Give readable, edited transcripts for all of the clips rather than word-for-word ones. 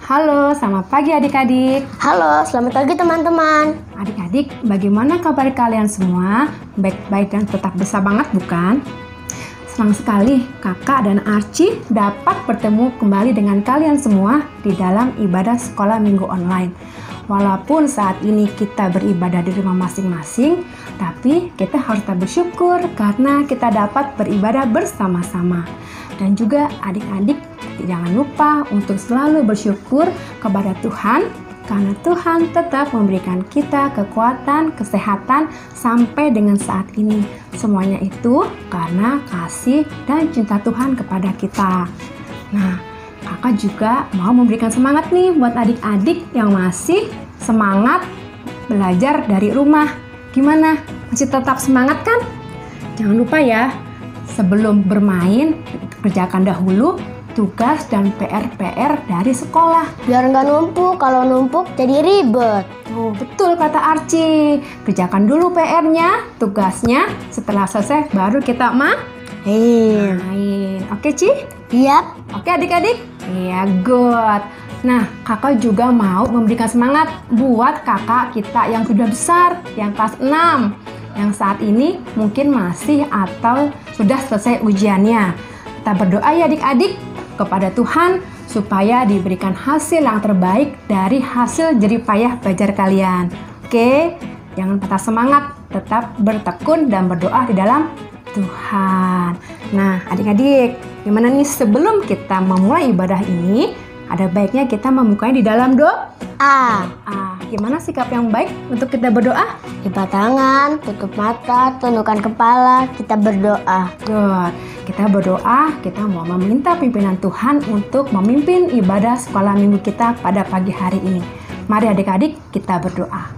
Halo, selamat pagi adik-adik. Halo, selamat pagi teman-teman. Adik-adik, bagaimana kabar kalian semua? Baik-baik dan tetap bisa banget, bukan? Senang sekali kakak dan Archie dapat bertemu kembali dengan kalian semua di dalam ibadah sekolah minggu online. Walaupun saat ini kita beribadah di rumah masing-masing, tapi kita harus tetap bersyukur karena kita dapat beribadah bersama-sama. Dan juga adik-adik, jangan lupa untuk selalu bersyukur kepada Tuhan karena Tuhan tetap memberikan kita kekuatan, kesehatan sampai dengan saat ini. Semuanya itu karena kasih dan cinta Tuhan kepada kita. Nah, kakak juga mau memberikan semangat nih buat adik-adik yang masih semangat belajar dari rumah. Gimana? Masih tetap semangat kan? Jangan lupa ya, sebelum bermain, kerjakan dahulu tugas dan PR-PR dari sekolah. Biar nggak numpuk, kalau numpuk jadi ribet. Oh, betul kata Archie. Kerjakan dulu PR-nya, tugasnya. Setelah selesai baru kita main. Oke, Ci? Yap. Oke, adik-adik? Iya, good. Nah, kakak juga mau memberikan semangat buat kakak kita yang sudah besar, yang kelas 6. Yang saat ini mungkin masih atau sudah selesai ujiannya. Kita berdoa ya adik-adik kepada Tuhan supaya diberikan hasil yang terbaik dari hasil jerih payah belajar kalian. Oke, jangan patah semangat, tetap bertekun dan berdoa di dalam Tuhan. Nah, adik-adik, gimana nih sebelum kita memulai ibadah ini, ada baiknya kita memukanya di dalam doa. Gimana sikap yang baik untuk kita berdoa? Lipat tangan, tutup mata, tundukkan kepala, kita berdoa. Good. Kita berdoa, kita mau meminta pimpinan Tuhan untuk memimpin ibadah sekolah minggu kita pada pagi hari ini. Mari adik-adik kita berdoa.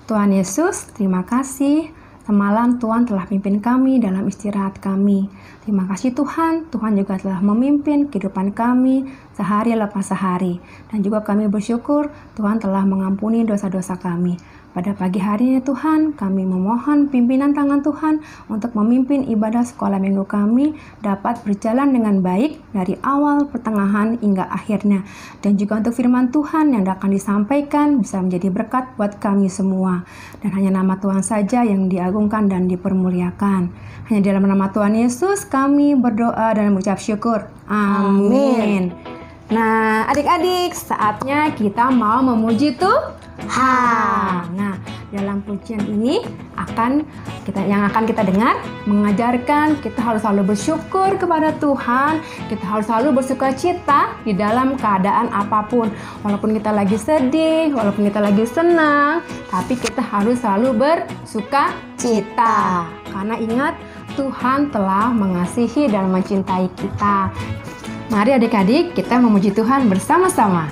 Tuhan Yesus, terima kasih. Semalam Tuhan telah pimpin kami dalam istirahat kami. Terima kasih Tuhan, Tuhan juga telah memimpin kehidupan kami sehari lepas sehari. Dan juga kami bersyukur Tuhan telah mengampuni dosa-dosa kami. Pada pagi hari ini Tuhan, kami memohon pimpinan tangan Tuhan untuk memimpin ibadah sekolah minggu kami dapat berjalan dengan baik dari awal, pertengahan, hingga akhirnya. Dan juga untuk firman Tuhan yang akan disampaikan bisa menjadi berkat buat kami semua. Dan hanya nama Tuhan saja yang diagungkan dan dipermuliakan. Hanya dalam nama Tuhan Yesus kami berdoa dan mengucap syukur. Amin. Nah, adik-adik, saatnya kita mau memuji Tuhan. Nah, dalam pujian ini yang akan kita dengar mengajarkan kita harus selalu bersyukur kepada Tuhan. Kita harus selalu bersukacita di dalam keadaan apapun. Walaupun kita lagi sedih, walaupun kita lagi senang, tapi kita harus selalu bersukacita. Karena ingat, Tuhan telah mengasihi dan mencintai kita. Mari adik-adik kita memuji Tuhan bersama-sama.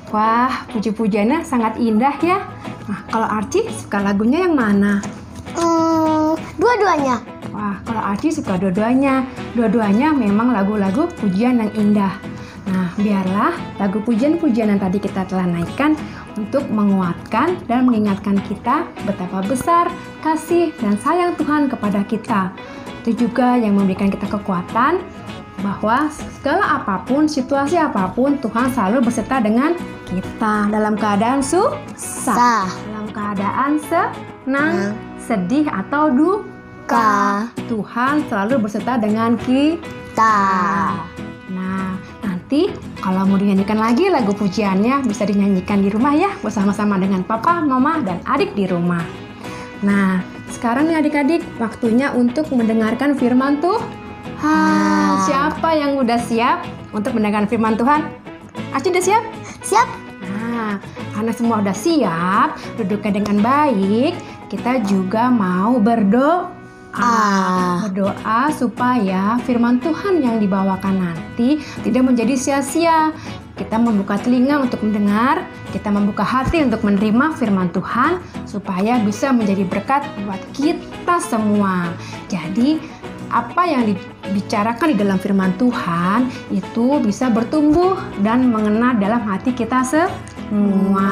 Wah, puji-pujiannya sangat indah ya. Nah, kalau Archie suka lagunya yang mana? Dua-duanya. Wah, kalau Archie suka dua-duanya. Dua-duanya memang lagu-lagu pujian yang indah. Nah, biarlah lagu pujian-pujian yang tadi kita telah naikkan untuk menguatkan dan mengingatkan kita betapa besar kasih dan sayang Tuhan kepada kita. Itu juga yang memberikan kita kekuatan bahwa segala apapun, situasi apapun, Tuhan selalu beserta dengan kita dalam keadaan susah, dalam keadaan senang, sedih atau duka. Tuhan selalu beserta dengan kita. Nah, nanti kalau mau dinyanyikan lagi lagu pujiannya bisa dinyanyikan di rumah ya, bersama-sama dengan papa, mama, dan adik di rumah. Nah, sekarang nih adik-adik, waktunya untuk mendengarkan firman Tuhan. Siapa yang udah siap untuk mendengarkan firman Tuhan? Archie udah siap? Siap. Nah, karena semua udah siap, duduknya dengan baik, kita juga mau berdoa. Berdoa supaya firman Tuhan yang dibawakan nanti tidak menjadi sia-sia. Kita membuka telinga untuk mendengar, kita membuka hati untuk menerima firman Tuhan supaya bisa menjadi berkat buat kita semua. Jadi, apa yang dibicarakan di dalam firman Tuhan itu bisa bertumbuh dan mengena dalam hati kita semua.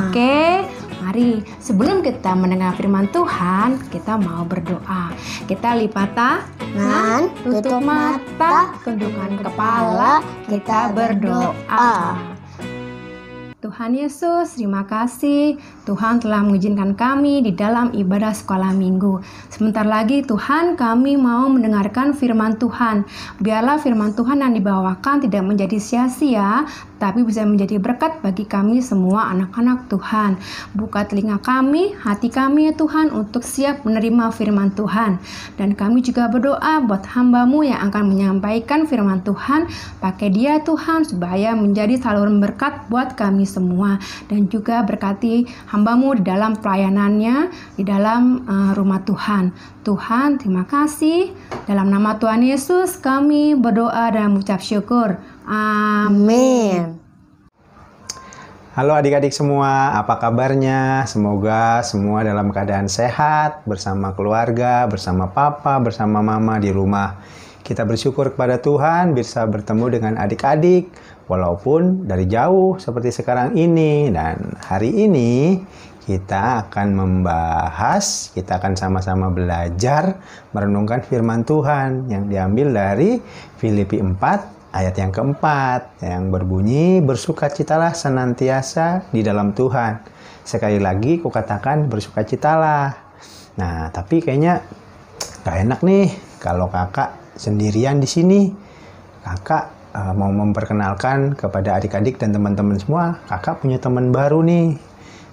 Oke? Mari sebelum kita mendengar firman Tuhan, kita mau berdoa. Kita lipat tangan, tutup mata, tundukkan kepala, kita berdoa. Tuhan Yesus, terima kasih Tuhan telah mengizinkan kami di dalam ibadah sekolah minggu. Sebentar lagi Tuhan kami mau mendengarkan firman Tuhan. Biarlah firman Tuhan yang dibawakan tidak menjadi sia-sia, tapi bisa menjadi berkat bagi kami semua anak-anak Tuhan. Buka telinga kami, hati kami ya Tuhan untuk siap menerima firman Tuhan. Dan kami juga berdoa buat hamba-Mu yang akan menyampaikan firman Tuhan. Pakai dia Tuhan supaya menjadi saluran berkat buat kami semua. Dan juga berkati hamba-Mu di dalam pelayanannya, di dalam rumah Tuhan. Tuhan, terima kasih. Dalam nama Tuhan Yesus kami berdoa dan mengucap syukur. Amin. Halo adik-adik semua, apa kabarnya? Semoga semua dalam keadaan sehat, bersama keluarga, bersama papa, bersama mama di rumah. Kita bersyukur kepada Tuhan bisa bertemu dengan adik-adik, walaupun dari jauh seperti sekarang ini. Dan hari ini kita akan sama-sama belajar merenungkan firman Tuhan yang diambil dari Filipi 4 ayat yang keempat yang berbunyi, bersukacitalah senantiasa di dalam Tuhan. Sekali lagi kukatakan bersukacitalah. Nah, tapi kayaknya gak enak nih kalau kakak sendirian di sini. Kakak mau memperkenalkan kepada adik-adik dan teman-teman semua, kakak punya teman baru nih.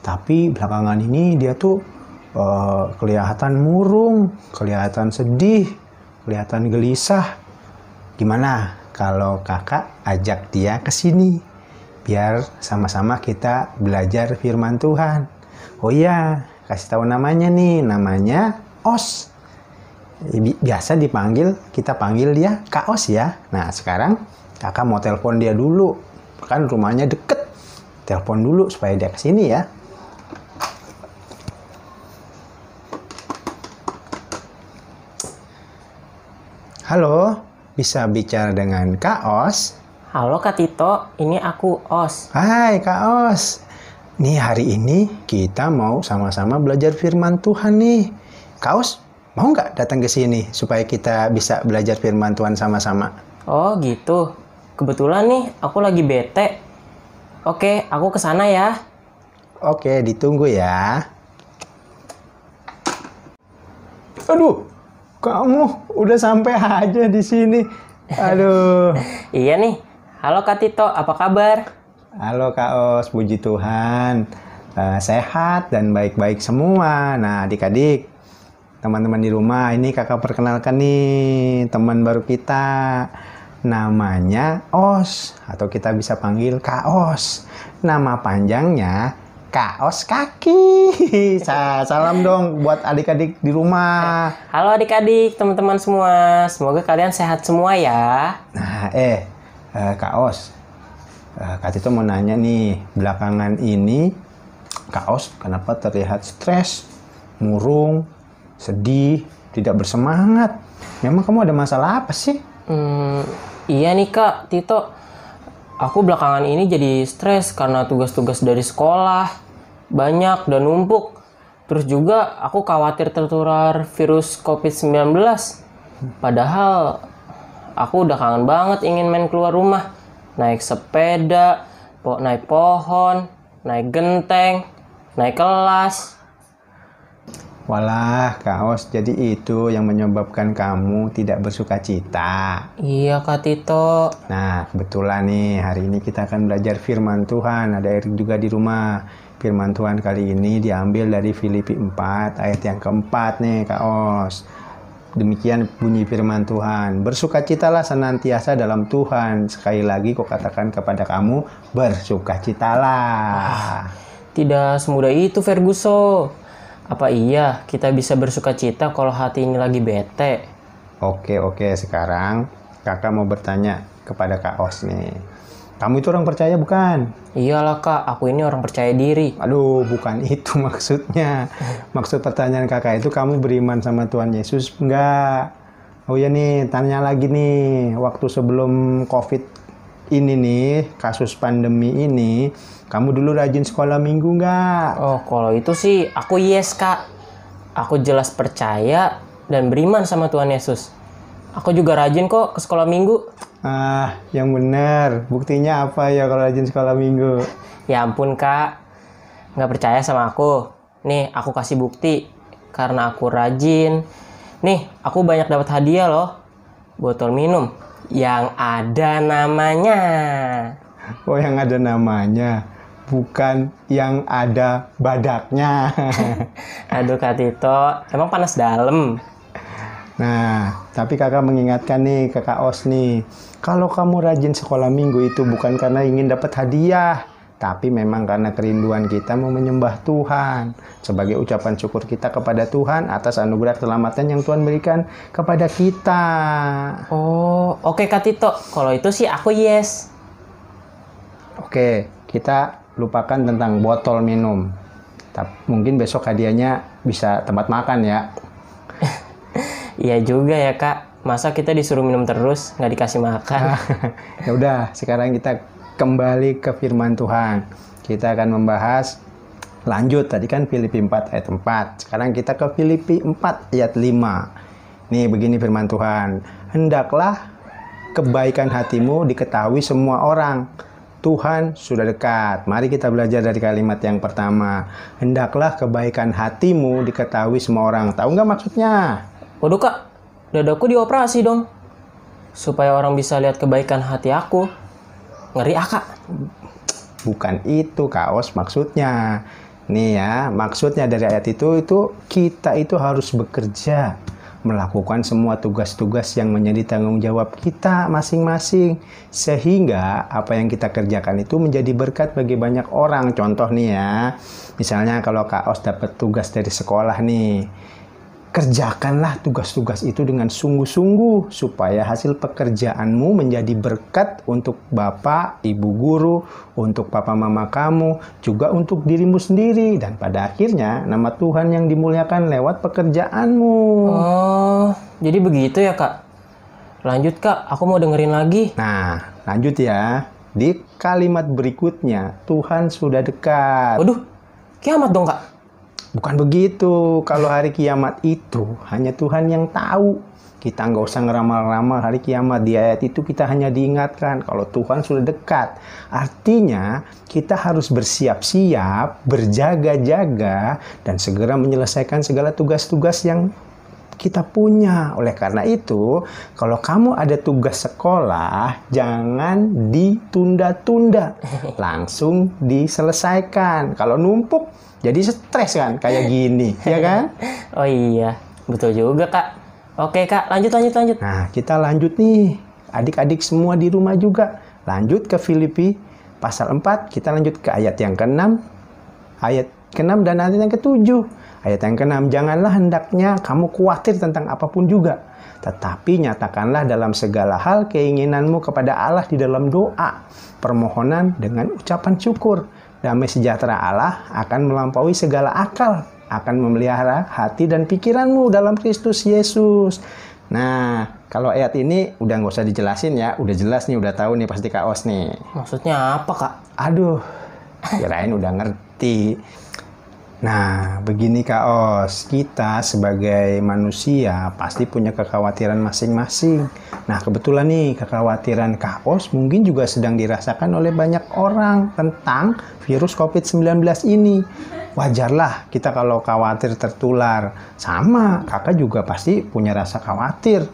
Tapi belakangan ini dia tuh kelihatan murung, kelihatan sedih, kelihatan gelisah. Gimana kalau kakak ajak dia ke sini biar sama-sama kita belajar firman Tuhan? Oh iya, kasih tahu namanya nih, namanya Os. Biasa kita panggil dia Kak Os ya. Nah, sekarang kakak mau telepon dia dulu. Kan rumahnya deket. Telepon dulu supaya dia ke sini ya. Halo, bisa bicara dengan Kak Os? Halo Kak Tito, ini aku Os. Hai Kak Os. Nih hari ini kita mau sama-sama belajar firman Tuhan nih. Kak Os, mau nggak datang ke sini supaya kita bisa belajar firman Tuhan sama-sama? Oh gitu. Kebetulan nih aku lagi bete. Oke, aku kesana ya. Oke, ditunggu ya. Aduh, kamu udah sampai aja di sini. Aduh. Iya nih. Halo Kak Tito, apa kabar? Halo Kak Os, puji Tuhan. Sehat dan baik-baik semua. Nah, adik-adik, teman-teman di rumah, ini kakak perkenalkan nih teman baru kita. Namanya Os, atau kita bisa panggil Kak Os. Nama panjangnya Kak Os Kaki. Salam dong buat adik-adik di rumah. Halo adik-adik, teman-teman semua. Semoga kalian sehat semua ya. Nah, Kak Os. Kak Tito mau nanya nih, belakangan ini Kak Os kenapa terlihat stres, murung, sedih, tidak bersemangat? Memang kamu ada masalah apa sih? Iya nih Kak Tito, aku belakangan ini jadi stres karena tugas-tugas dari sekolah banyak dan numpuk. Terus juga aku khawatir tertular virus COVID-19. Padahal aku udah kangen banget ingin main keluar rumah. Naik sepeda, naik pohon, naik genteng, naik kelas. Walah, Kak Os, jadi itu yang menyebabkan kamu tidak bersuka cita. Iya Kak Tito. Nah, kebetulan nih, hari ini kita akan belajar firman Tuhan. Ada Erik juga di rumah. Firman Tuhan kali ini diambil dari Filipi 4, ayat yang keempat nih, Kak Os. Demikian bunyi firman Tuhan. Bersukacitalah senantiasa dalam Tuhan. Sekali lagi kau katakan kepada kamu, bersukacitalah. Tidak semudah itu Ferguson. Apa iya kita bisa bersukacita kalau hati ini lagi bete? Oke, sekarang kakak mau bertanya kepada Kak Os nih. Kamu itu orang percaya bukan? Iyalah Kak, aku ini orang percaya diri. Aduh, bukan itu maksudnya. Maksud pertanyaan kakak itu kamu beriman sama Tuhan Yesus enggak? Oh ya nih, tanya lagi nih. Waktu sebelum COVID ini nih, kasus pandemi ini, kamu dulu rajin sekolah minggu enggak? Oh, kalau itu sih aku yes Kak. Aku jelas percaya dan beriman sama Tuhan Yesus. Aku juga rajin kok ke sekolah minggu. Ah, yang benar. Buktinya apa ya kalau rajin sekolah minggu? Ya ampun Kak, nggak percaya sama aku? Nih, aku kasih bukti. Karena aku rajin. Nih, aku banyak dapat hadiah loh. Botol minum yang ada namanya. Oh, yang ada namanya. Bukan yang ada badaknya. Aduh Kak Tito, emang panas dalam. Nah, tapi kakak mengingatkan nih ke Kak Os nih. Kalau kamu rajin sekolah minggu itu bukan karena ingin dapat hadiah, tapi memang karena kerinduan kita mau menyembah Tuhan. Sebagai ucapan syukur kita kepada Tuhan atas anugerah keselamatan yang Tuhan berikan kepada kita. Oh, oke Kak Tito. Kalau itu sih aku yes. Oke, kita lupakan tentang botol minum. Mungkin besok hadiahnya bisa tempat makan ya. Iya juga ya Kak. Masa kita disuruh minum terus, nggak dikasih makan? Ya udah, sekarang kita kembali ke firman Tuhan. Kita akan membahas lanjut. Tadi kan Filipi 4 ayat 4. Sekarang kita ke Filipi 4 ayat 5. Nih begini firman Tuhan. Hendaklah kebaikan hatimu diketahui semua orang. Tuhan sudah dekat. Mari kita belajar dari kalimat yang pertama. Hendaklah kebaikan hatimu diketahui semua orang. Tahu nggak maksudnya? Waduh Kak, dadaku dioperasi dong. Supaya orang bisa lihat kebaikan hati aku. Ngeri Kak. Bukan itu Kak Os maksudnya. Nih ya, maksudnya dari ayat itu kita itu harus bekerja. Melakukan semua tugas-tugas yang menjadi tanggung jawab kita masing-masing. Sehingga apa yang kita kerjakan itu menjadi berkat bagi banyak orang. Contoh nih ya, misalnya kalau Kak Os dapat tugas dari sekolah nih. Kerjakanlah tugas-tugas itu dengan sungguh-sungguh supaya hasil pekerjaanmu menjadi berkat untuk Bapak, Ibu guru, untuk Papa Mama kamu, juga untuk dirimu sendiri dan pada akhirnya nama Tuhan yang dimuliakan lewat pekerjaanmu. Oh, jadi begitu ya Kak. Lanjut Kak, aku mau dengerin lagi. Nah, lanjut ya. Di kalimat berikutnya, Tuhan sudah dekat. Waduh, kiamat dong Kak. Bukan begitu. Kalau hari kiamat itu hanya Tuhan yang tahu. Kita nggak usah ngeramal-ramal hari kiamat. Di ayat itu kita hanya diingatkan kalau Tuhan sudah dekat. Artinya kita harus bersiap-siap, berjaga-jaga, dan segera menyelesaikan segala tugas-tugas yang kita punya. Oleh karena itu, kalau kamu ada tugas sekolah, jangan ditunda-tunda. Langsung diselesaikan. Kalau numpuk, jadi stres kan, kayak gini, ya kan? Oh iya, betul juga Kak. Oke Kak, lanjut. Nah, kita lanjut nih. Adik-adik semua di rumah juga. Lanjut ke Filipi pasal 4, kita lanjut ke ayat yang ke-6. Ayat ke-6 dan ayat yang ke-7. Ayat yang ke-6, janganlah hendaknya kamu khawatir tentang apapun juga. tetapi nyatakanlah dalam segala hal keinginanmu kepada Allah di dalam doa, permohonan dengan ucapan syukur. Damai sejahtera Allah akan melampaui segala akal, akan memelihara hati dan pikiranmu dalam Kristus Yesus. Nah, kalau ayat ini udah nggak usah dijelasin ya, udah jelas nih, udah tahu nih pasti Kak Os nih. Maksudnya apa, Kak? Aduh, kirain udah ngerti. Nah, begini Kak Os, kita sebagai manusia pasti punya kekhawatiran masing-masing. Nah, kebetulan nih kekhawatiran Kak Os mungkin juga sedang dirasakan oleh banyak orang tentang virus COVID-19 ini. Wajarlah kita kalau khawatir tertular. Sama, kakak juga pasti punya rasa khawatir.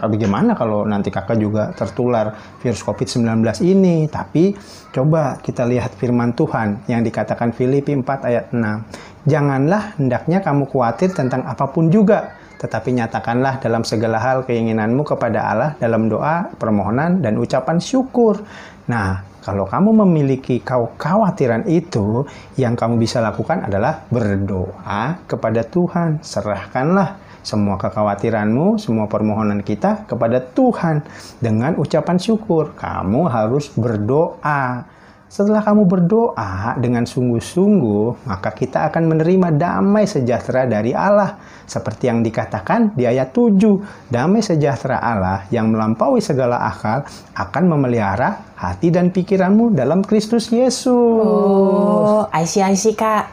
Bagaimana kalau nanti kakak juga tertular virus COVID-19 ini? Tapi coba kita lihat firman Tuhan yang dikatakan Filipi 4 ayat 6. Janganlah hendaknya kamu khawatir tentang apapun juga, tetapi nyatakanlah dalam segala hal keinginanmu kepada Allah dalam doa, permohonan, dan ucapan syukur. Nah, kalau kamu memiliki kekhawatiran itu, yang kamu bisa lakukan adalah berdoa kepada Tuhan. Serahkanlah semua kekhawatiranmu, semua permohonan kita kepada Tuhan dengan ucapan syukur. Kamu harus berdoa. Setelah kamu berdoa dengan sungguh-sungguh, maka kita akan menerima damai sejahtera dari Allah. Seperti yang dikatakan di ayat 7, damai sejahtera Allah yang melampaui segala akal akan memelihara hati dan pikiranmu dalam Kristus Yesus. Oh, I see, Kak.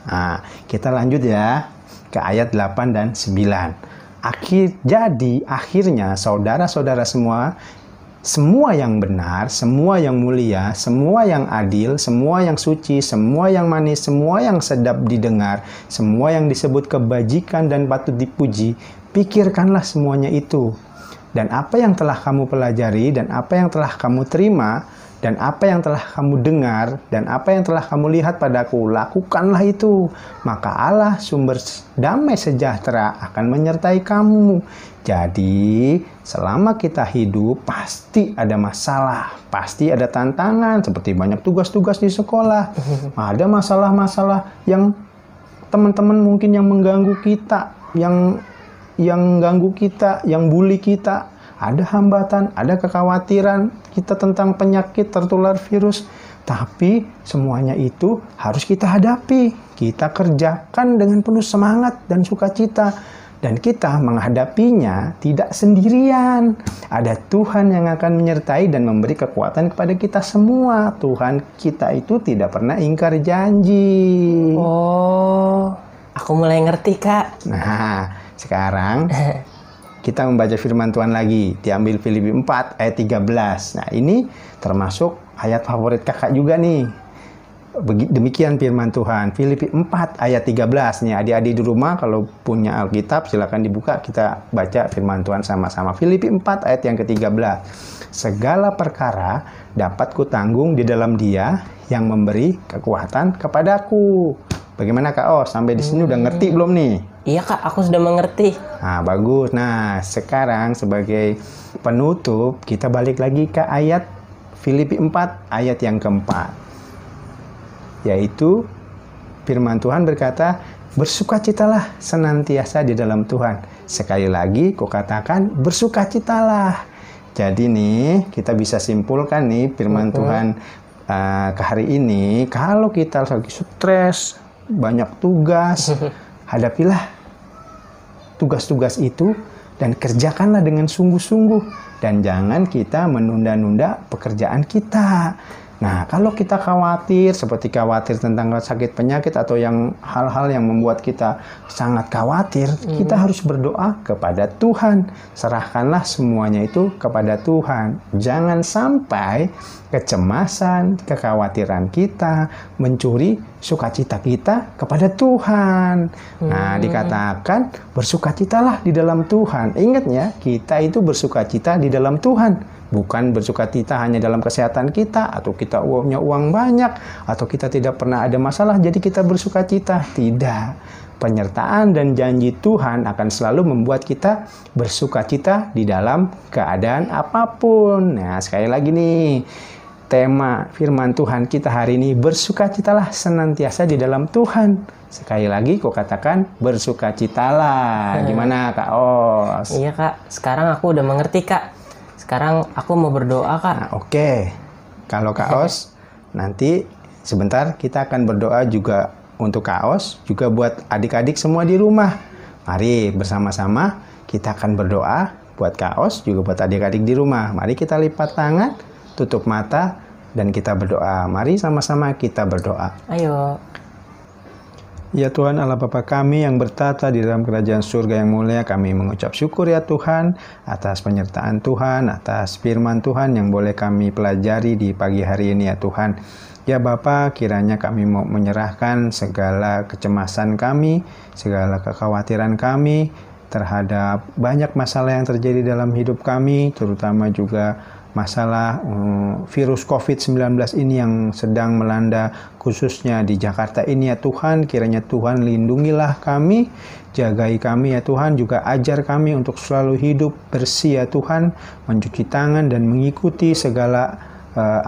Nah, kita lanjut ya ke ayat 8 dan 9. Akhirnya saudara-saudara semua yang benar, semua yang mulia, semua yang adil, semua yang suci, semua yang manis, semua yang sedap didengar, semua yang disebut kebajikan dan patut dipuji, pikirkanlah semuanya itu. Dan apa yang telah kamu pelajari, dan apa yang telah kamu terima, dan apa yang telah kamu dengar, dan apa yang telah kamu lihat padaku, lakukanlah itu. Maka Allah sumber damai sejahtera akan menyertai kamu. Jadi, selama kita hidup, pasti ada masalah, pasti ada tantangan, seperti banyak tugas-tugas di sekolah. Ada masalah-masalah yang teman-teman mungkin yang mengganggu kita, yang ganggu kita, yang bully kita. Ada hambatan, ada kekhawatiran kita tentang penyakit tertular virus. Tapi semuanya itu harus kita hadapi. Kita kerjakan dengan penuh semangat dan sukacita. Dan kita menghadapinya tidak sendirian. Ada Tuhan yang akan menyertai dan memberi kekuatan kepada kita semua. Tuhan kita itu tidak pernah ingkar janji. Oh, aku mulai ngerti, Kak. Nah, sekarang kita membaca firman Tuhan lagi. Diambil Filipi 4 ayat 13. Nah, ini termasuk ayat favorit kakak juga nih. Demikian firman Tuhan. Filipi 4 ayat 13. Nih, adik-adik di rumah kalau punya Alkitab silakan dibuka, kita baca firman Tuhan sama-sama. Filipi 4 ayat yang ke-13. Segala perkara dapat kutanggung di dalam Dia yang memberi kekuatan kepadaku. Bagaimana Kak Os? Sampai di sini udah ngerti belum nih? Iya, Kak, aku sudah mengerti. Nah, bagus. Nah, sekarang sebagai penutup kita balik lagi ke ayat Filipi 4 ayat yang keempat. Yaitu firman Tuhan berkata, bersukacitalah senantiasa di dalam Tuhan. Sekali lagi kukatakan, bersukacitalah. Jadi nih, kita bisa simpulkan nih firman Tuhan ke hari ini, kalau kita lagi stres, banyak tugas, hadapilah tugas-tugas itu dan kerjakanlah dengan sungguh-sungguh. Dan jangan kita menunda-nunda pekerjaan kita. Nah, kalau kita khawatir, seperti khawatir tentang sakit penyakit atau yang hal-hal yang membuat kita sangat khawatir, kita harus berdoa kepada Tuhan. Serahkanlah semuanya itu kepada Tuhan. Jangan sampai kecemasan, kekhawatiran kita mencuri sukacita kita kepada Tuhan. Nah, dikatakan bersukacitalah di dalam Tuhan. Ingat ya, kita itu bersukacita di dalam Tuhan. Bukan bersukacita hanya dalam kesehatan kita, atau kita punya uang banyak, atau kita tidak pernah ada masalah, jadi kita bersukacita. Tidak. Penyertaan dan janji Tuhan akan selalu membuat kita bersukacita di dalam keadaan apapun. Nah, sekali lagi nih, tema firman Tuhan kita hari ini, bersukacitalah senantiasa di dalam Tuhan. Sekali lagi kau katakan bersukacitalah. Gimana Kak Os? Iya Kak, sekarang aku udah mengerti Kak. Sekarang aku mau berdoa Kak. Nah, oke. Kalau Kak Os, nanti sebentar kita akan berdoa juga untuk Kak Os, juga buat adik-adik semua di rumah. Mari bersama-sama kita akan berdoa buat Kak Os, juga buat adik-adik di rumah. Mari kita lipat tangan, tutup mata, dan kita berdoa. Mari sama-sama kita berdoa. Ayo. Ya Tuhan Allah Bapa kami yang bertata di dalam kerajaan surga yang mulia, kami mengucap syukur ya Tuhan atas penyertaan Tuhan, atas firman Tuhan yang boleh kami pelajari di pagi hari ini ya Tuhan. Ya Bapa, kiranya kami mau menyerahkan segala kecemasan kami, segala kekhawatiran kami terhadap banyak masalah yang terjadi dalam hidup kami, terutama juga masalah virus COVID-19 ini yang sedang melanda khususnya di Jakarta ini ya Tuhan. Kiranya Tuhan lindungilah kami, jagai kami ya Tuhan, juga ajar kami untuk selalu hidup bersih ya Tuhan, mencuci tangan dan mengikuti segala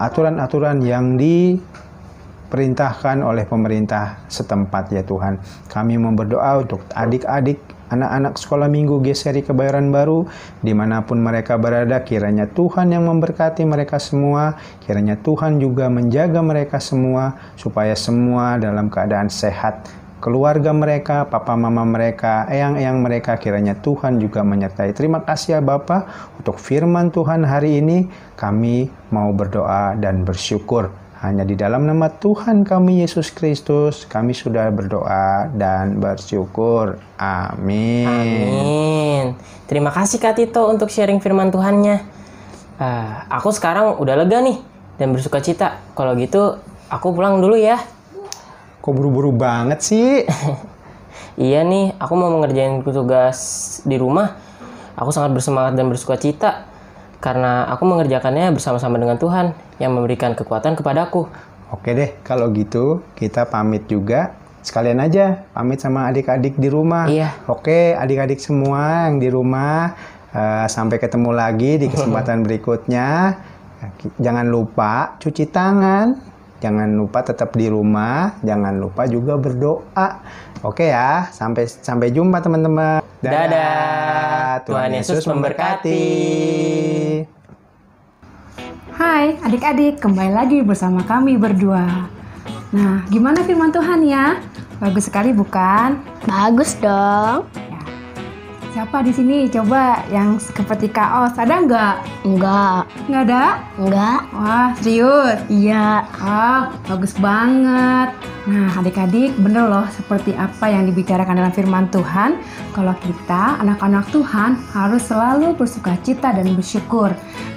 aturan-aturan yang diperintahkan oleh pemerintah setempat ya Tuhan. Kami mau berdoa untuk adik-adik, anak-anak sekolah minggu GSRI Kebayoran Baru, dimanapun mereka berada, kiranya Tuhan yang memberkati mereka semua, kiranya Tuhan juga menjaga mereka semua, supaya semua dalam keadaan sehat. Keluarga mereka, papa mama mereka, eyang-eyang mereka, kiranya Tuhan juga menyertai. Terima kasih ya Bapa untuk firman Tuhan hari ini. Kami mau berdoa dan bersyukur. Hanya di dalam nama Tuhan kami Yesus Kristus, kami sudah berdoa dan bersyukur. Amin. Amin. Terima kasih Kak Tito untuk sharing firman Tuhannya. Aku sekarang udah lega nih dan bersuka cita. Kalau gitu aku pulang dulu ya. Kok buru-buru banget sih? Iya nih, aku mau mengerjain tugas di rumah. Aku sangat bersemangat dan bersuka cita karena aku mengerjakannya bersama-sama dengan Tuhan yang memberikan kekuatan kepadaku. Oke deh, kalau gitu kita pamit juga. Sekalian aja pamit sama adik-adik di rumah. Iya. Oke, adik-adik semua yang di rumah, sampai ketemu lagi di kesempatan berikutnya. Jangan lupa cuci tangan, jangan lupa tetap di rumah, jangan lupa juga berdoa. Oke ya, sampai jumpa teman-teman. Dadah. Tuhan Yesus memberkati. Hai adik-adik, kembali lagi bersama kami berdua. Nah, gimana firman Tuhan ya? Bagus sekali bukan? Bagus dong. Ya. Siapa di sini coba yang seperti Kak Os? Ada nggak? Enggak. Nggak ada? Enggak. Wah, serius? Iya. Ah, bagus banget. Nah, adik-adik, bener loh seperti apa yang dibicarakan dalam firman Tuhan. Kalau kita, anak-anak Tuhan, harus selalu bersukacita dan bersyukur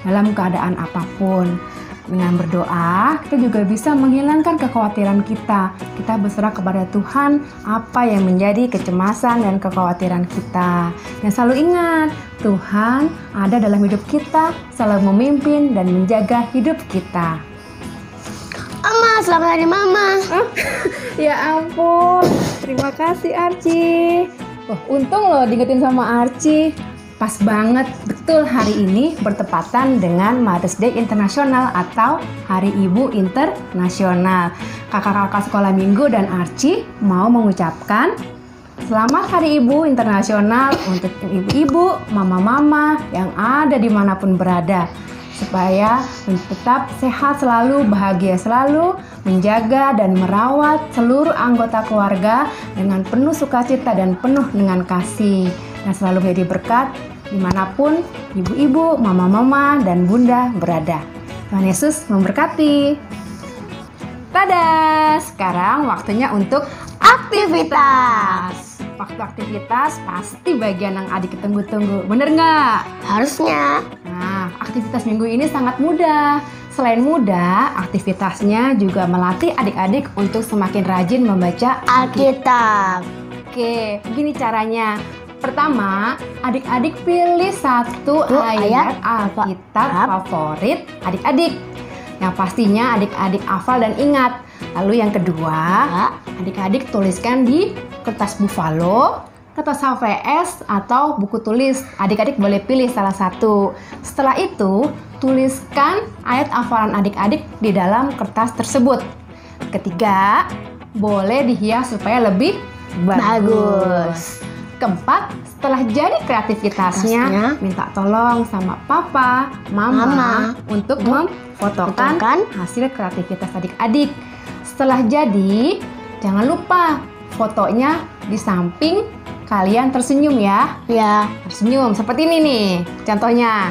dalam keadaan apapun. Dengan berdoa, kita juga bisa menghilangkan kekhawatiran kita. Kita berserah kepada Tuhan apa yang menjadi kecemasan dan kekhawatiran kita. Dan selalu ingat, Tuhan ada dalam hidup kita, selalu memimpin dan menjaga hidup kita. Mama, selamat hari Mama. Ya ampun, terima kasih Archie. Untung loh diingetin sama Archie. Pas banget, betul hari ini bertepatan dengan Mother's Day Internasional atau Hari Ibu Internasional. Kakak-kakak sekolah minggu dan Archie mau mengucapkan Selamat Hari Ibu Internasional untuk ibu-ibu, mama-mama yang ada dimanapun berada. Supaya tetap sehat selalu, bahagia selalu, menjaga dan merawat seluruh anggota keluarga dengan penuh sukacita dan penuh dengan kasih. Dan selalu menjadi berkat dimanapun ibu-ibu, mama-mama, dan bunda berada. Tuhan Yesus memberkati. Tada! Sekarang waktunya untuk aktivitas. Waktu aktivitas pasti bagian yang adik tunggu-tunggu. Bener nggak? Harusnya. Nah, aktivitas minggu ini sangat mudah. Selain mudah, aktivitasnya juga melatih adik-adik untuk semakin rajin membaca Alkitab. Oke, begini caranya. Pertama, adik-adik pilih satu ayat Alkitab favorit adik-adik. Yang pastinya adik-adik hafal dan ingat. Lalu yang kedua, adik-adik tuliskan di kertas buffalo kertas HVS atau buku tulis. Adik-adik boleh pilih salah satu. Setelah itu, tuliskan ayat hafalan adik-adik di dalam kertas tersebut. Ketiga, boleh dihias supaya lebih bagus. Keempat, setelah jadi kreativitasnya, minta tolong sama papa, mama untuk memfotokan hasil kreativitas adik-adik. Setelah jadi, jangan lupa fotonya di samping kalian tersenyum ya. Ya. Tersenyum seperti ini nih contohnya.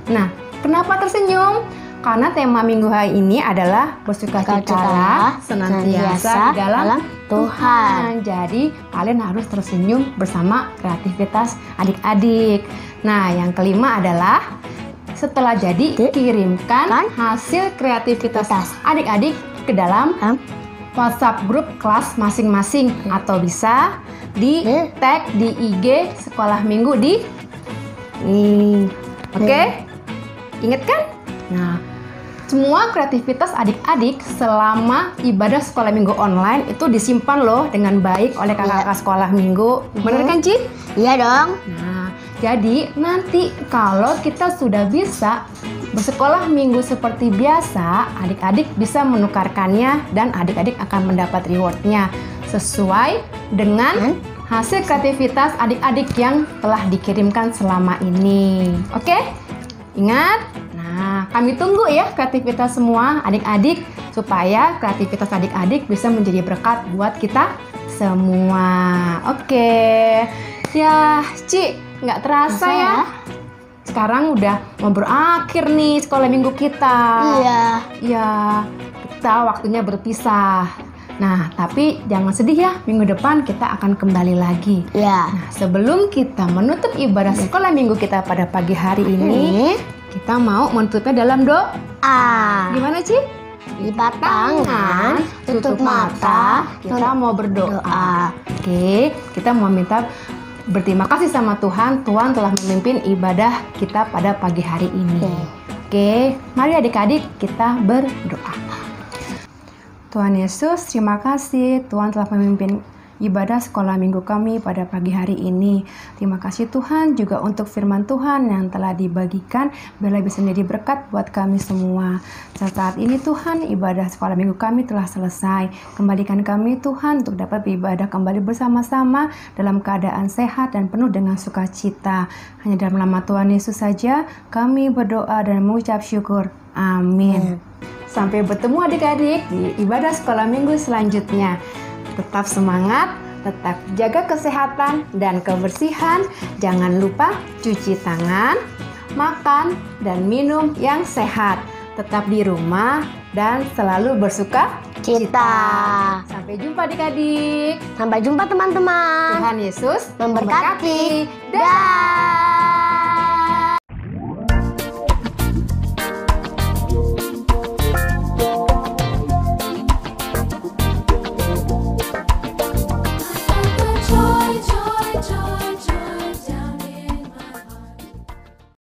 Nah, kenapa tersenyum? Karena tema minggu hari ini adalah bersukacitalah senantiasa di dalam Tuhan. Jadi kalian harus tersenyum bersama kreativitas adik-adik. Nah, yang kelima adalah setelah jadi kirimkan hasil kreativitas adik-adik ke dalam WhatsApp grup kelas masing-masing atau bisa di tag di IG Sekolah Minggu di Oke? Ingat kan? Nah, semua kreativitas adik-adik selama ibadah sekolah minggu online itu disimpan loh dengan baik oleh kakak-kakak sekolah minggu. Bener kan, Ci? Iya dong. Nah, jadi nanti kalau kita sudah bisa bersekolah minggu seperti biasa, adik-adik bisa menukarkannya dan adik-adik akan mendapat rewardnya sesuai dengan hasil kreativitas adik-adik yang telah dikirimkan selama ini. Oke? Ingat? Nah, kami tunggu ya kreativitas semua adik-adik supaya kreativitas adik-adik bisa menjadi berkat buat kita semua. Oke. Ya, Ci, nggak terasa ya. Sekarang udah mau berakhir nih sekolah minggu kita. Iya. Ya, kita waktunya berpisah. Nah, tapi jangan sedih ya, minggu depan kita akan kembali lagi. Ya. Nah, sebelum kita menutup ibadah sekolah minggu kita pada pagi hari ini, kita mau menutupnya dalam doa. Gimana, Ci? Lipat tangan, tutup mata, kita mau berdoa. Oke, kita mau minta berterima kasih sama Tuhan. Tuhan telah memimpin ibadah kita pada pagi hari ini. Oke, mari adik-adik kita berdoa. Tuhan Yesus, terima kasih Tuhan telah memimpin ibadah sekolah minggu kami pada pagi hari ini. Terima kasih Tuhan juga untuk firman Tuhan yang telah dibagikan biar bisa menjadi berkat buat kami semua. Saat ini Tuhan, ibadah sekolah minggu kami telah selesai. Kembalikan kami Tuhan untuk dapat beribadah kembali bersama-sama dalam keadaan sehat dan penuh dengan sukacita. Hanya dalam nama Tuhan Yesus saja kami berdoa dan mengucap syukur. Amin. Sampai bertemu adik-adik di ibadah sekolah minggu selanjutnya. Tetap semangat, tetap jaga kesehatan dan kebersihan. Jangan lupa cuci tangan, makan, dan minum yang sehat. Tetap di rumah dan selalu bersukacita. Sampai jumpa adik-adik. Sampai jumpa teman-teman. Tuhan Yesus memberkati. Dah.